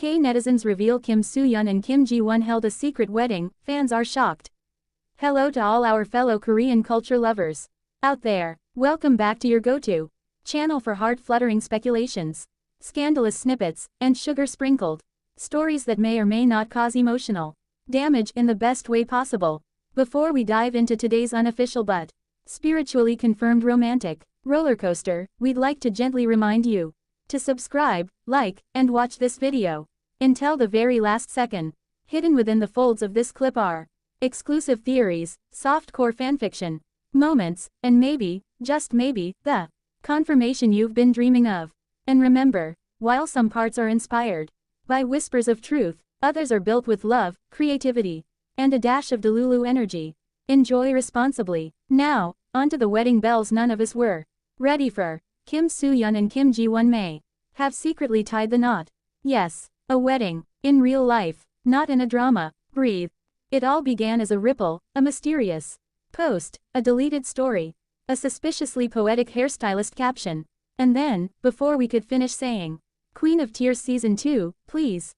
K-netizens reveal Kim Soo-Hyun and Kim Ji-won held a secret wedding, fans are shocked. Hello to all our fellow Korean culture lovers out there. Welcome back to your go-to channel for heart-fluttering speculations, scandalous snippets, and sugar-sprinkled stories that may or may not cause emotional damage in the best way possible. Before we dive into today's unofficial but spiritually confirmed romantic roller coaster, we'd like to gently remind you to subscribe, like, and watch this video until the very last second. Hidden within the folds of this clip are exclusive theories, soft-core fanfiction moments, and maybe, just maybe, the confirmation you've been dreaming of. And remember, while some parts are inspired by whispers of truth, others are built with love, creativity, and a dash of Delulu energy. Enjoy responsibly. Now, onto the wedding bells none of us were ready for. Kim Soo-Hyun and Kim Ji-won may have secretly tied the knot. Yes, a wedding, in real life, not in a drama. Breathe. It all began as a ripple, a mysterious post, a deleted story, a suspiciously poetic hairstylist caption. And then, before we could finish saying, Queen of Tears Season 2, please,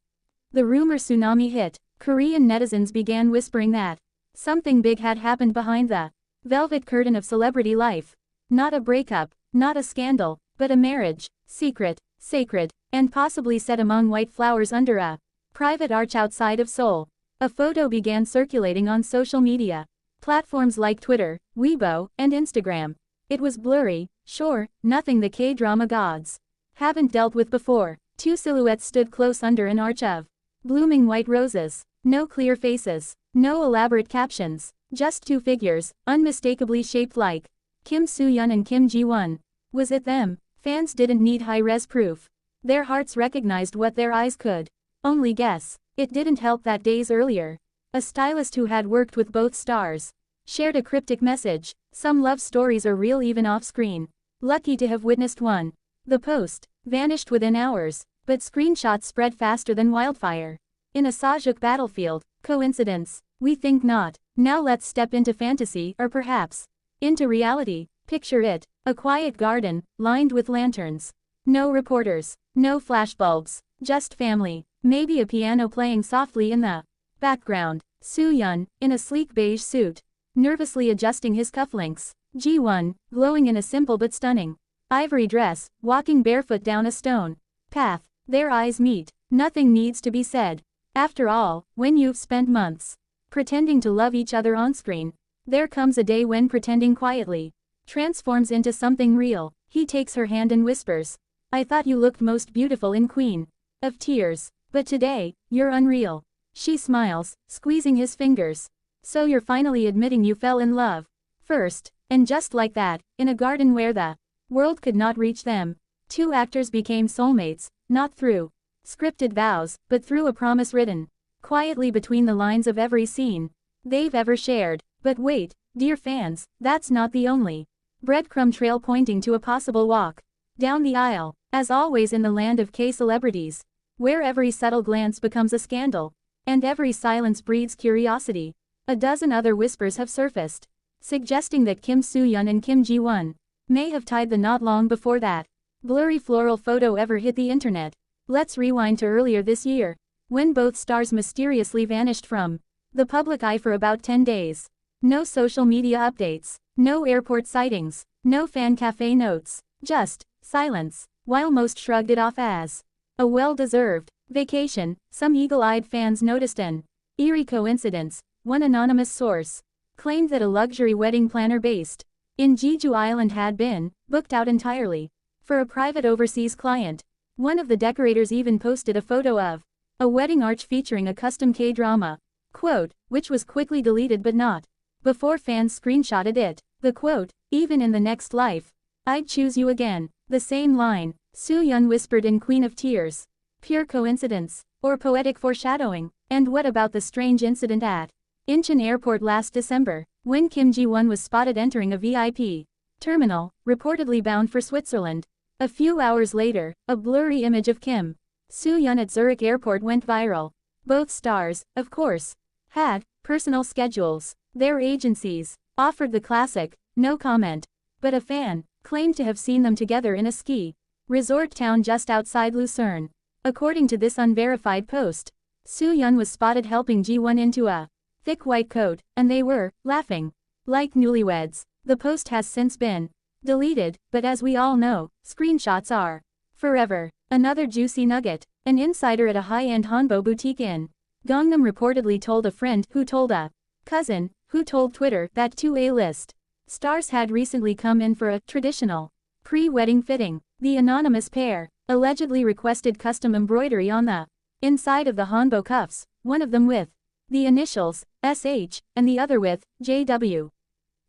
the rumor tsunami hit. Korean netizens began whispering that something big had happened behind the velvet curtain of celebrity life. Not a breakup, not a scandal, but a marriage, secret, sacred, and possibly set among white flowers under a private arch outside of Seoul. A photo began circulating on social media platforms like Twitter, Weibo, and Instagram. It was blurry, sure, nothing the K-drama gods haven't dealt with before. Two silhouettes stood close under an arch of blooming white roses. No clear faces, no elaborate captions, just two figures, unmistakably shaped like Kim Soo-Hyun and Kim Ji-won. Was it them? Fans didn't need high-res proof. Their hearts recognized what their eyes could only guess. It didn't help that days earlier, a stylist who had worked with both stars shared a cryptic message. Some love stories are real even off-screen. Lucky to have witnessed one. The post vanished within hours, but screenshots spread faster than wildfire. In a Sajuk battlefield. Coincidence? We think not. Now let's step into fantasy, or perhaps into reality. Picture it, a quiet garden, lined with lanterns. No reporters, no flashbulbs, just family. Maybe a piano playing softly in the background. Soo-Hyun, in a sleek beige suit, nervously adjusting his cufflinks. Ji-won, glowing in a simple but stunning ivory dress, walking barefoot down a stone path. Their eyes meet. Nothing needs to be said. After all, when you've spent months pretending to love each other on screen, there comes a day when pretending quietly transforms into something real. He takes her hand and whispers, I thought you looked most beautiful in Queen of Tears, but today, you're unreal. She smiles, squeezing his fingers. So you're finally admitting you fell in love. First, and just like that, in a garden where the world could not reach them, two actors became soulmates, not through scripted vows, but through a promise written quietly between the lines of every scene they've ever shared. But wait, dear fans, that's not the only breadcrumb trail pointing to a possible walk down the aisle. As always in the land of K-celebrities, where every subtle glance becomes a scandal, and every silence breeds curiosity, a dozen other whispers have surfaced, suggesting that Kim Soo-Hyun and Kim Ji-won may have tied the knot long before that blurry floral photo ever hit the internet. Let's rewind to earlier this year, when both stars mysteriously vanished from the public eye for about 10 days. No social media updates, no airport sightings, no fan cafe notes, just silence. While most shrugged it off as a well-deserved vacation, some eagle-eyed fans noticed an eerie coincidence. One anonymous source claimed that a luxury wedding planner based in Jeju Island had been booked out entirely for a private overseas client. One of the decorators even posted a photo of a wedding arch featuring a custom K-drama quote, which was quickly deleted but not before fans screenshotted it. The quote, even in the next life, I'd choose you again. The same line, Soo-Hyun whispered in Queen of Tears. Pure coincidence, or poetic foreshadowing? And what about the strange incident at Incheon Airport last December, when Kim Ji-won was spotted entering a VIP terminal, reportedly bound for Switzerland? A few hours later, a blurry image of Kim Soo-Hyun at Zurich Airport went viral. Both stars, of course, had personal schedules. Their agencies offered the classic, no comment. But a fan claimed to have seen them together in a ski resort town just outside Lucerne. According to this unverified post, Soo-Hyun was spotted helping Ji-won into a thick white coat, and they were laughing like newlyweds. The post has since been deleted, but as we all know, screenshots are forever. Another juicy nugget. An insider at a high-end Hanbo boutique in Gangnam reportedly told a friend who told a cousin who told Twitter that two A-list stars had recently come in for a traditional pre-wedding fitting. The anonymous pair allegedly requested custom embroidery on the inside of the Hanbo cuffs, one of them with the initials SH and the other with JW.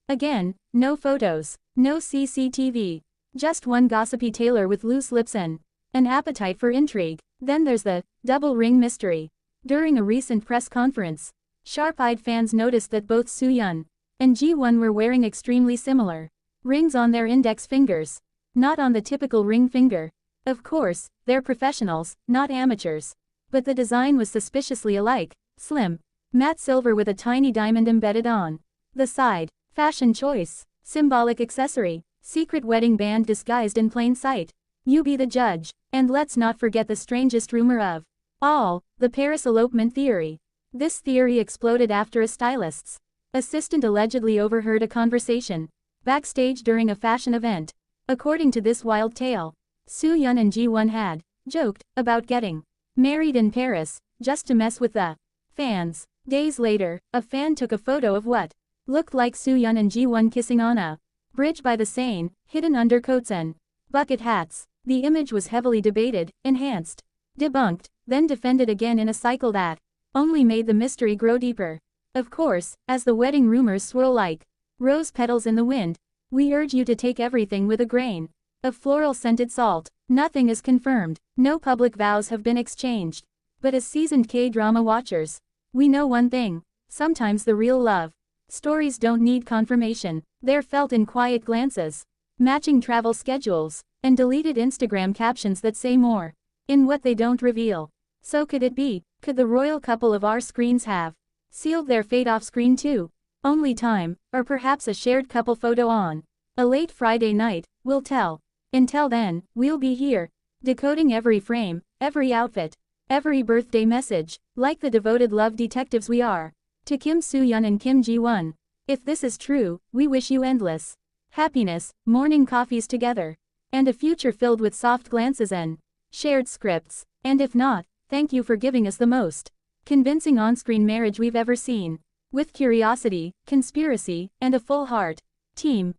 Again, no photos, no CCTV, just one gossipy tailor with loose lips and an appetite for intrigue. Then there's the double ring mystery. During a recent press conference, sharp-eyed fans noticed that both Soo-Hyun and Ji-won were wearing extremely similar rings on their index fingers, not on the typical ring finger. Of course, they're professionals, not amateurs. But the design was suspiciously alike, slim, matte silver with a tiny diamond embedded on the side. Fashion choice, symbolic accessory, secret wedding band disguised in plain sight. You be the judge. And let's not forget the strangest rumor of all, the Paris elopement theory. This theory exploded after a stylist's assistant allegedly overheard a conversation backstage during a fashion event. According to this wild tale, Soo-Hyun and Ji-won had joked about getting married in Paris, just to mess with the fans. Days later, a fan took a photo of what looked like Soo-Hyun and Ji-won kissing on a bridge by the Seine, hidden under coats and bucket hats. The image was heavily debated, enhanced, debunked, then defended again in a cycle that only made the mystery grow deeper. Of course, as the wedding rumors swirl like rose petals in the wind, we urge you to take everything with a grain of floral-scented salt. Nothing is confirmed, no public vows have been exchanged. But as seasoned K-drama watchers, we know one thing: sometimes the real love stories don't need confirmation. They're felt in quiet glances, matching travel schedules, and deleted Instagram captions that say more in what they don't reveal. So could it be? Could the royal couple of our screens have sealed their fate off-screen too? Only time, or perhaps a shared couple photo on a late Friday night, will tell. Until then, we'll be here, decoding every frame, every outfit, every birthday message, like the devoted love detectives we are. To Kim Soo-Hyun and Kim Ji-won, if this is true, we wish you endless happiness, morning coffees together, and a future filled with soft glances and shared scripts. And if not, thank you for giving us the most convincing on-screen marriage we've ever seen. With curiosity, conspiracy, and a full heart. Team